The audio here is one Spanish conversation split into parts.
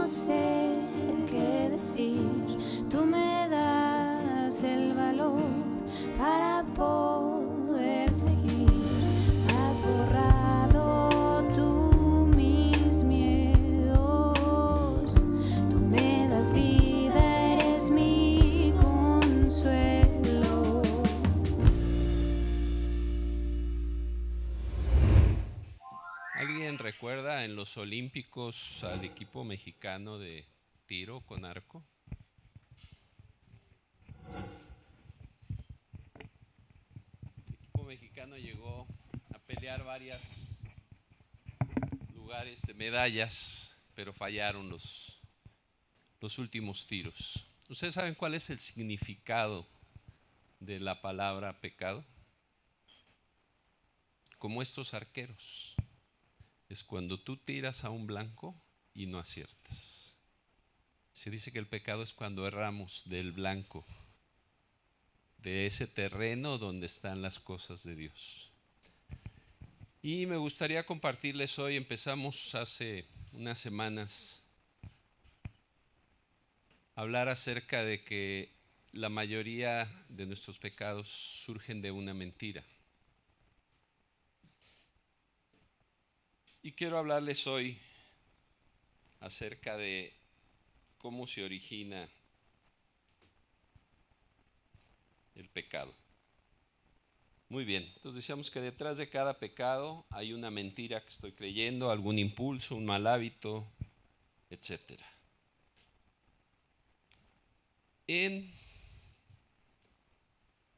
sé qué decir. Tú me das el valor para poder seguir. Has borrado tú mis miedos. Tú me das vida, eres mi consuelo. ¿Alguien recuerda en los Olímpicos al equipo mexicano de tiro con arco? El equipo mexicano llegó a pelear varios lugares de medallas, pero fallaron los últimos tiros. ¿Ustedes saben cuál es el significado de la palabra pecado? Como estos arqueros. Es cuando tú tiras a un blanco y no aciertas. Se dice que el pecado es cuando erramos del blanco, de ese terreno donde están las cosas de Dios. Y me gustaría compartirles hoy, empezamos hace unas semanas a hablar acerca de que la mayoría de nuestros pecados surgen de una mentira. Y quiero hablarles hoy acerca de cómo se origina el pecado. Muy bien, entonces decíamos que detrás de cada pecado hay una mentira que estoy creyendo, algún impulso, un mal hábito, etc. En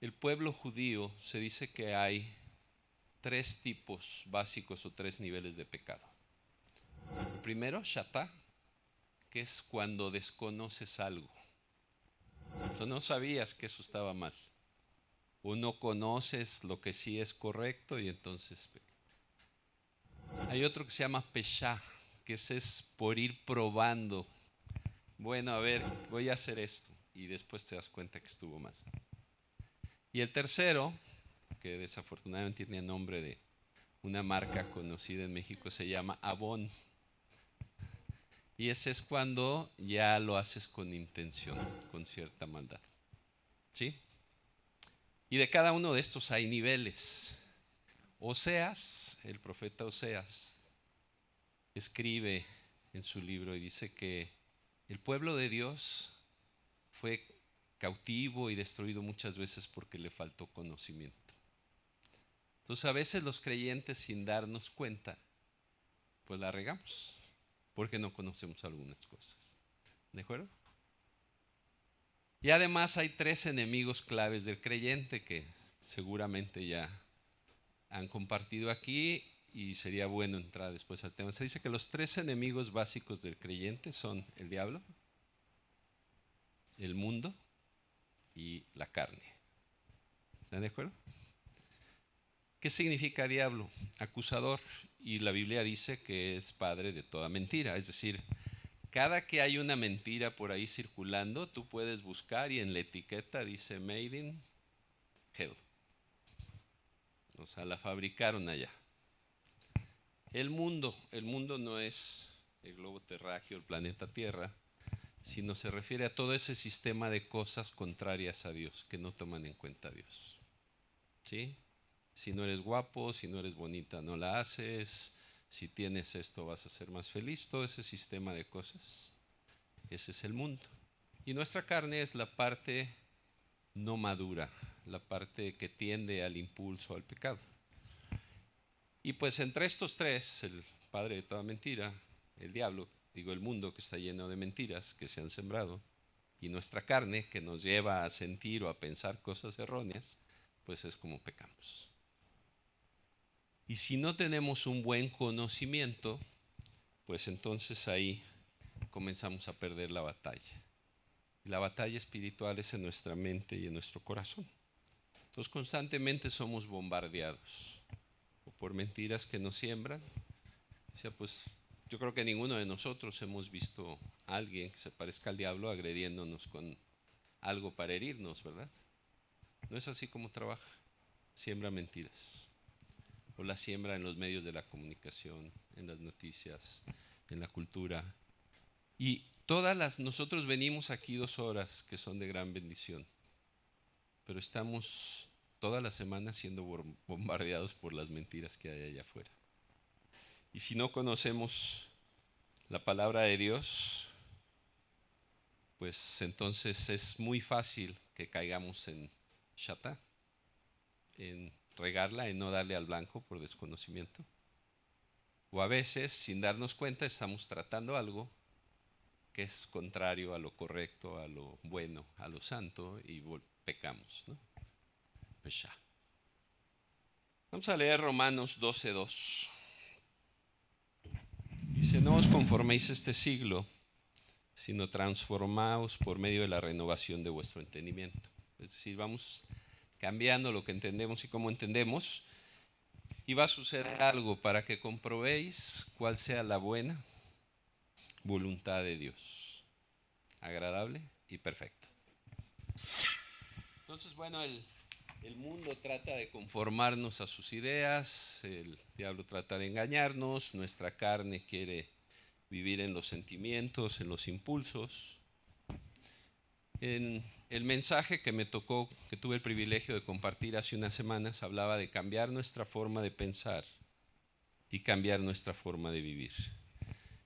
el pueblo judío se dice que hay tres tipos básicos o tres niveles de pecado. El primero, shatá, que es cuando desconoces algo. Tú no sabías que eso estaba mal. O no conoces lo que sí es correcto y entonces pecas. Hay otro que se llama peshá, que es por ir probando. Bueno, a ver, voy a hacer esto y después te das cuenta que estuvo mal. Y el tercero, que desafortunadamente tiene el nombre de una marca conocida en México, se llama Avon. Y ese es cuando ya lo haces con intención, con cierta maldad. ¿Sí? Y de cada uno de estos hay niveles. Oseas, el profeta Oseas, escribe en su libro y dice que el pueblo de Dios fue cautivo y destruido muchas veces porque le faltó conocimiento. Entonces a veces los creyentes, sin darnos cuenta, pues la regamos porque no conocemos algunas cosas. ¿De acuerdo? Y además hay tres enemigos claves del creyente que seguramente ya han compartido aquí y sería bueno entrar después al tema. Se dice que los tres enemigos básicos del creyente son el diablo, el mundo y la carne. ¿Están de acuerdo? ¿Qué significa diablo? Acusador. Y la Biblia dice que es padre de toda mentira. Es decir, cada que hay una mentira por ahí circulando, tú puedes buscar y en la etiqueta dice Made in Hell. O sea, la fabricaron allá. El mundo no es el globo terráqueo, el planeta Tierra, sino se refiere a todo ese sistema de cosas contrarias a Dios, que no toman en cuenta a Dios. ¿Sí? Si no eres guapo, si no eres bonita, no la haces. Si tienes esto, vas a ser más feliz. Todo ese sistema de cosas. Ese es el mundo. Y nuestra carne es la parte no madura, la parte que tiende al impulso, al pecado. Y pues entre estos tres, el padre de toda mentira, el diablo, digo el mundo que está lleno de mentiras que se han sembrado, y nuestra carne que nos lleva a sentir o a pensar cosas erróneas, pues es como pecamos. Y si no tenemos un buen conocimiento, pues entonces ahí comenzamos a perder la batalla. Y la batalla espiritual es en nuestra mente y en nuestro corazón. Entonces constantemente somos bombardeados o por mentiras que nos siembran. O sea, pues yo creo que ninguno de nosotros hemos visto a alguien que se parezca al diablo agrediéndonos con algo para herirnos, ¿verdad? No es así como trabaja. Siembra mentiras. O la siembra en los medios de la comunicación, en las noticias, en la cultura. Y nosotros venimos aquí 2 horas que son de gran bendición, pero estamos toda la semana siendo bombardeados por las mentiras que hay allá afuera. Y si no conocemos la palabra de Dios, pues entonces es muy fácil que caigamos en shatá, en regarla, en no darle al blanco por desconocimiento. O a veces, sin darnos cuenta, estamos tratando algo que es contrario a lo correcto, a lo bueno, a lo santo, y pecamos, ¿no? Peshá. Vamos a leer Romanos 12:2. Dice: no os conforméis a este siglo, sino transformaos por medio de la renovación de vuestro entendimiento. Es decir, vamos cambiando lo que entendemos y cómo entendemos, y va a suceder algo para que comprobéis cuál sea la buena voluntad de Dios, agradable y perfecta. Entonces, bueno, el mundo trata de conformarnos a sus ideas, el diablo trata de engañarnos, nuestra carne quiere vivir en los sentimientos, en los impulsos. En el mensaje que me tocó, que tuve el privilegio de compartir hace unas semanas, hablaba de cambiar nuestra forma de pensar y cambiar nuestra forma de vivir.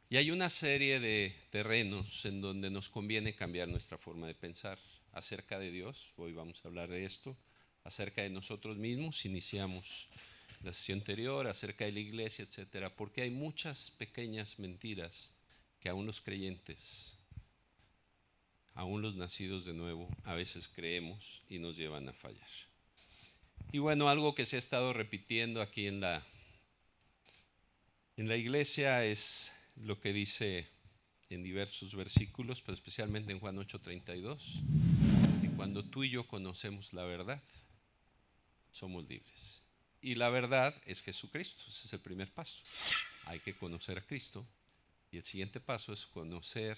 Y hay una serie de terrenos en donde nos conviene cambiar nuestra forma de pensar. Acerca de Dios, hoy vamos a hablar de esto. Acerca de nosotros mismos, iniciamos la sesión anterior, acerca de la iglesia, etcétera, porque hay muchas pequeñas mentiras que aún los creyentes, aún los nacidos de nuevo, a veces creemos y nos llevan a fallar. Y bueno, algo que se ha estado repitiendo aquí en la iglesia es lo que dice en diversos versículos, pero especialmente en Juan 8:32, que cuando tú y yo conocemos la verdad, somos libres. Y la verdad es Jesucristo. Ese es el primer paso. Hay que conocer a Cristo. Y el siguiente paso es conocer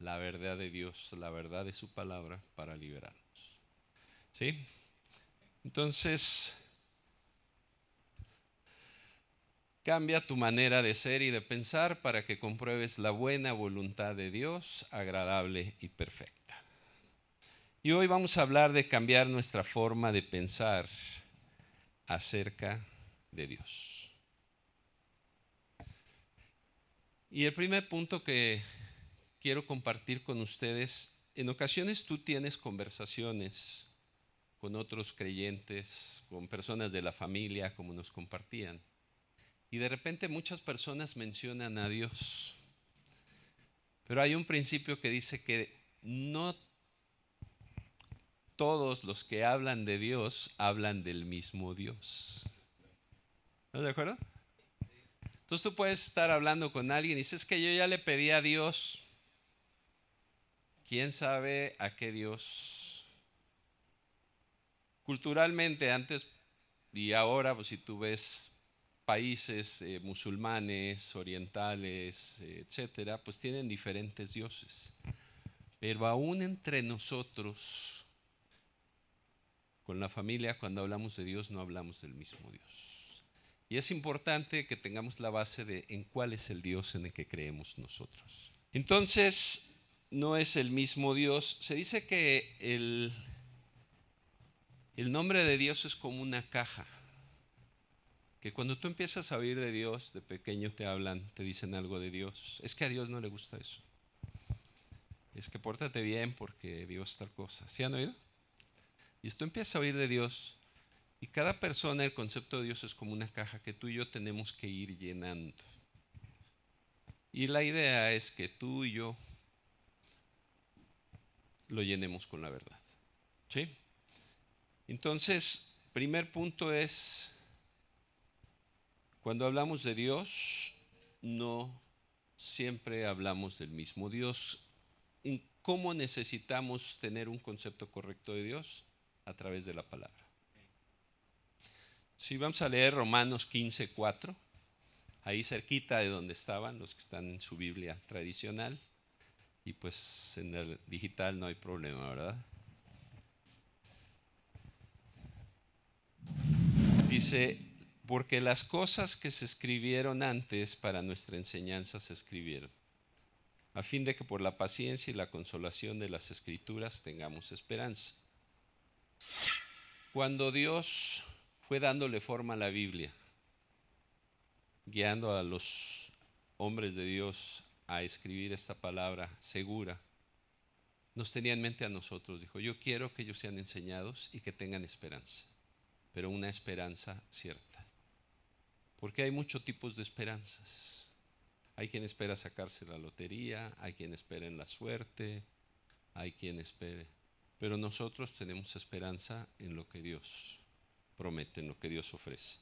la verdad de Dios, la verdad de su palabra, para liberarnos. ¿Sí? Entonces, cambia tu manera de ser y de pensar para que compruebes la buena voluntad de Dios, agradable y perfecta. Y hoy vamos a hablar de cambiar nuestra forma de pensar acerca de Dios. Y el primer punto que quiero compartir con ustedes, en ocasiones tú tienes conversaciones con otros creyentes, con personas de la familia, como nos compartían, y de repente muchas personas mencionan a Dios, pero hay un principio que dice que no todos los que hablan de Dios hablan del mismo Dios. ¿Estás de acuerdo? Entonces tú puedes estar hablando con alguien y dices que yo ya le pedí a Dios. ¿Quién sabe a qué Dios? Culturalmente antes y ahora, pues si tú ves países musulmanes, orientales, etcétera, pues tienen diferentes dioses. Pero aún entre nosotros, con la familia, cuando hablamos de Dios, no hablamos del mismo Dios. Y es importante que tengamos la base de en cuál es el Dios en el que creemos nosotros. Entonces, no es el mismo Dios. Se dice que el nombre de Dios es como una caja. Que cuando tú empiezas a oír de Dios, de pequeño te hablan, te dicen algo de Dios. Es que a Dios no le gusta eso. Es que pórtate bien porque Dios tal cosa. ¿Sí han oído? Y tú empiezas a oír de Dios. Y cada persona, el concepto de Dios es como una caja que tú y yo tenemos que ir llenando. Y la idea es que tú y yo lo llenemos con la verdad. ¿Sí? Entonces, primer punto es, cuando hablamos de Dios, no siempre hablamos del mismo Dios. ¿Cómo necesitamos tener un concepto correcto de Dios? A través de la palabra. Si vamos a leer Romanos 15:4, ahí cerquita de donde estaban los que están en su Biblia tradicional, y pues en el digital no hay problema, ¿verdad? Dice: porque las cosas que se escribieron antes para nuestra enseñanza se escribieron, a fin de que por la paciencia y la consolación de las Escrituras tengamos esperanza. Cuando Dios fue dándole forma a la Biblia, guiando a los hombres de Dios a escribir esta palabra segura, nos tenía en mente a nosotros. Dijo, yo quiero que ellos sean enseñados y que tengan esperanza, pero una esperanza cierta. Porque hay muchos tipos de esperanzas. Hay quien espera sacarse la lotería, hay quien espera en la suerte, hay quien espere. Pero nosotros tenemos esperanza en lo que Dios promete, en lo que Dios ofrece.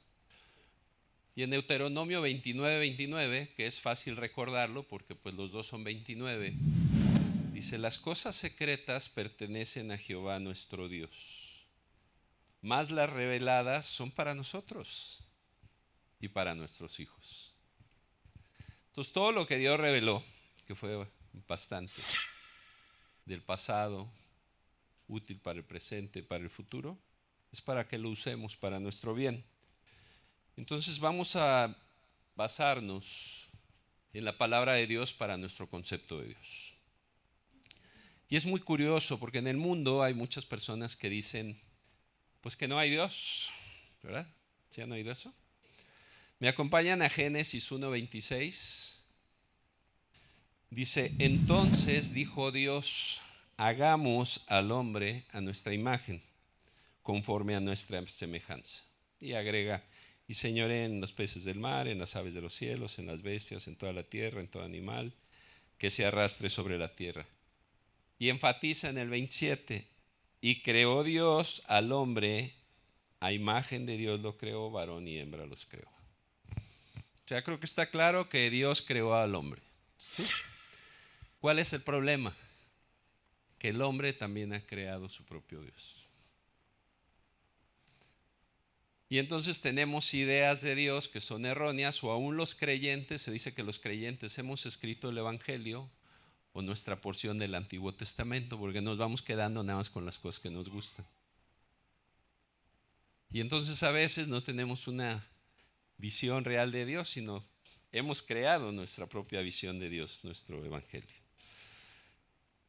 Y en Deuteronomio 29:29, que es fácil recordarlo porque pues los dos son 29, dice, las cosas secretas pertenecen a Jehová nuestro Dios, mas las reveladas son para nosotros y para nuestros hijos. Entonces todo lo que Dios reveló, que fue bastante, del pasado, útil para el presente, para el futuro, es para que lo usemos para nuestro bien. Entonces vamos a basarnos en la palabra de Dios para nuestro concepto de Dios. Y es muy curioso porque en el mundo hay muchas personas que dicen, pues que no hay Dios, ¿verdad? ¿Sí han oído eso? Me acompañan a Génesis 1:26. Dice, entonces dijo Dios, hagamos al hombre a nuestra imagen, conforme a nuestra semejanza. Y agrega, y señoreen en los peces del mar, en las aves de los cielos, en las bestias, en toda la tierra, en todo animal que se arrastre sobre la tierra. Y enfatiza en el 27, y creó Dios al hombre, a imagen de Dios lo creó, varón y hembra los creó. O sea, creo que está claro que Dios creó al hombre. ¿Sí? ¿Cuál es el problema? Que el hombre también ha creado su propio Dios. Y entonces tenemos ideas de Dios que son erróneas, o aún los creyentes, se dice que los creyentes hemos escrito el Evangelio o nuestra porción del Antiguo Testamento, porque nos vamos quedando nada más con las cosas que nos gustan. Y entonces a veces no tenemos una visión real de Dios, sino hemos creado nuestra propia visión de Dios, nuestro Evangelio.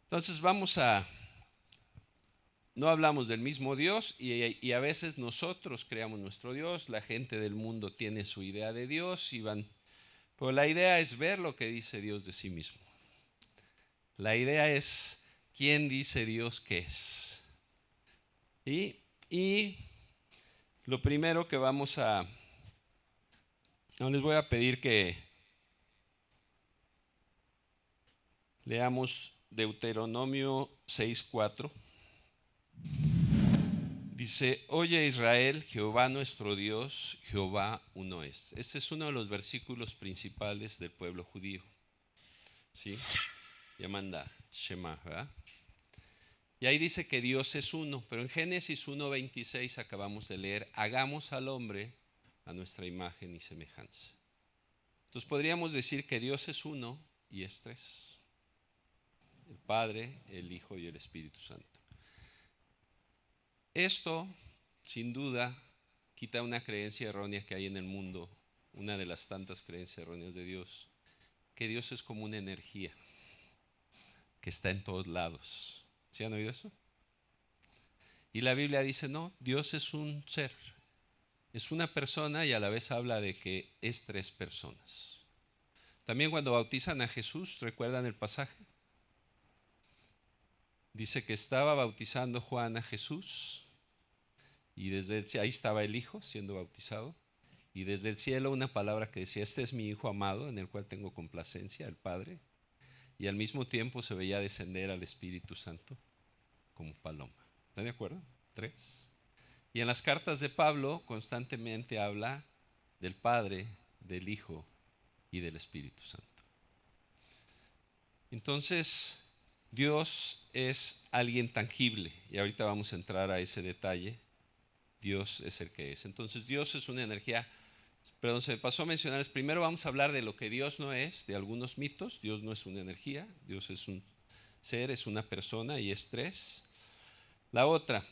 Entonces no hablamos del mismo Dios y a veces nosotros creamos nuestro Dios, la gente del mundo tiene su idea de Dios pero la idea es ver lo que dice Dios de sí mismo. La idea es quién dice Dios que es. Y lo primero que les voy a pedir que leamos Deuteronomio 6:4. Dice, oye Israel, Jehová nuestro Dios, Jehová uno es. Este es uno de los versículos principales del pueblo judío. ¿Sí? Manda Shema, ¿verdad? Y ahí dice que Dios es uno, pero en Génesis 1:26 acabamos de leer, hagamos al hombre a nuestra imagen y semejanza. Entonces podríamos decir que Dios es uno y es tres. El Padre, el Hijo y el Espíritu Santo. Esto, sin duda, quita una creencia errónea que hay en el mundo, una de las tantas creencias erróneas de Dios, que Dios es como una energía que está en todos lados. ¿Sí han oído eso? Y la Biblia dice, no, Dios es un ser, es una persona y a la vez habla de que es tres personas. También cuando bautizan a Jesús, ¿recuerdan el pasaje? Dice que estaba bautizando Juan a Jesús y ahí estaba el Hijo siendo bautizado y desde el cielo una palabra que decía, este es mi Hijo amado en el cual tengo complacencia, el Padre, y al mismo tiempo se veía descender al Espíritu Santo como paloma. ¿Están de acuerdo? Tres. Y en las cartas de Pablo constantemente habla del Padre, del Hijo y del Espíritu Santo. Entonces, Dios es alguien tangible y ahorita vamos a entrar a ese detalle. Dios es el que es. Entonces Dios es una energía, perdón, se me pasó a mencionarles, primero vamos a hablar de lo que Dios no es, de algunos mitos. Dios no es una energía, Dios es un ser, es una persona y es tres. La otra,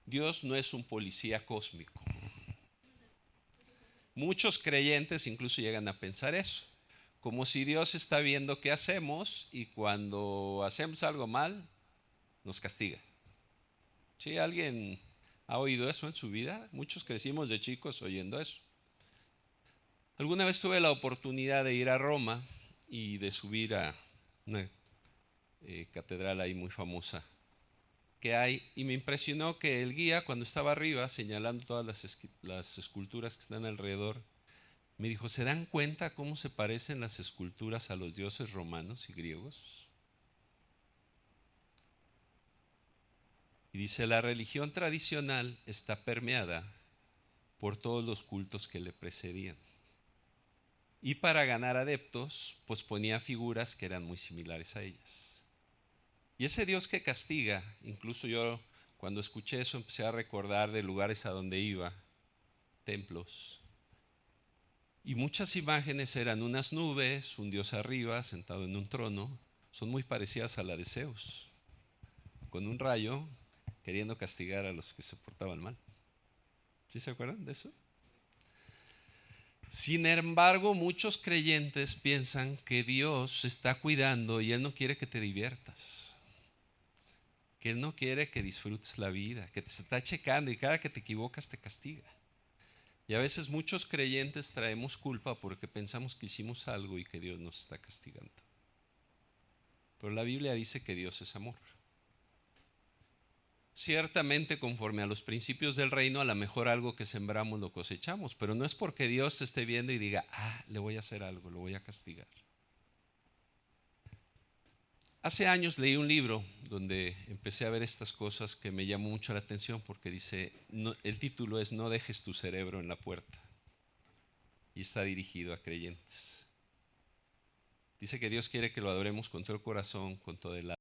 Dios no es un policía cósmico. Muchos creyentes incluso llegan a pensar eso. como si Dios está viendo qué hacemos y cuando hacemos algo mal, nos castiga. ¿Sí? ¿Alguien ha oído eso en su vida? Muchos crecimos de chicos oyendo eso. Alguna vez tuve la oportunidad de ir a Roma y de subir a una catedral ahí muy famosa que hay, y me impresionó que el guía, cuando estaba arriba señalando todas las esculturas que están alrededor, me dijo: ¿se dan cuenta cómo se parecen las esculturas a los dioses romanos y griegos? Y dice: la religión tradicional está permeada por todos los cultos que le precedían. Y para ganar adeptos, pues ponía figuras que eran muy similares a ellas. Y ese Dios que castiga, incluso yo cuando escuché eso empecé a recordar de lugares a donde iba, templos. Y muchas imágenes eran unas nubes, un Dios arriba, sentado en un trono. Son muy parecidas a la de Zeus, con un rayo queriendo castigar a los que se portaban mal. ¿Sí se acuerdan de eso? Sin embargo, muchos creyentes piensan que Dios se está cuidando y Él no quiere que te diviertas, que Él no quiere que disfrutes la vida, que te está checando y cada que te equivocas te castiga. Y a veces muchos creyentes traemos culpa porque pensamos que hicimos algo y que Dios nos está castigando. Pero la Biblia dice que Dios es amor. Ciertamente, conforme a los principios del reino, a lo mejor algo que sembramos lo cosechamos, pero no es porque Dios te esté viendo y diga: le voy a hacer algo, lo voy a castigar. Hace años leí un libro donde empecé a ver estas cosas que me llamó mucho la atención porque dice, el título es No dejes tu cerebro en la puerta, y está dirigido a creyentes. Dice que Dios quiere que lo adoremos con todo el corazón, con todo el alma,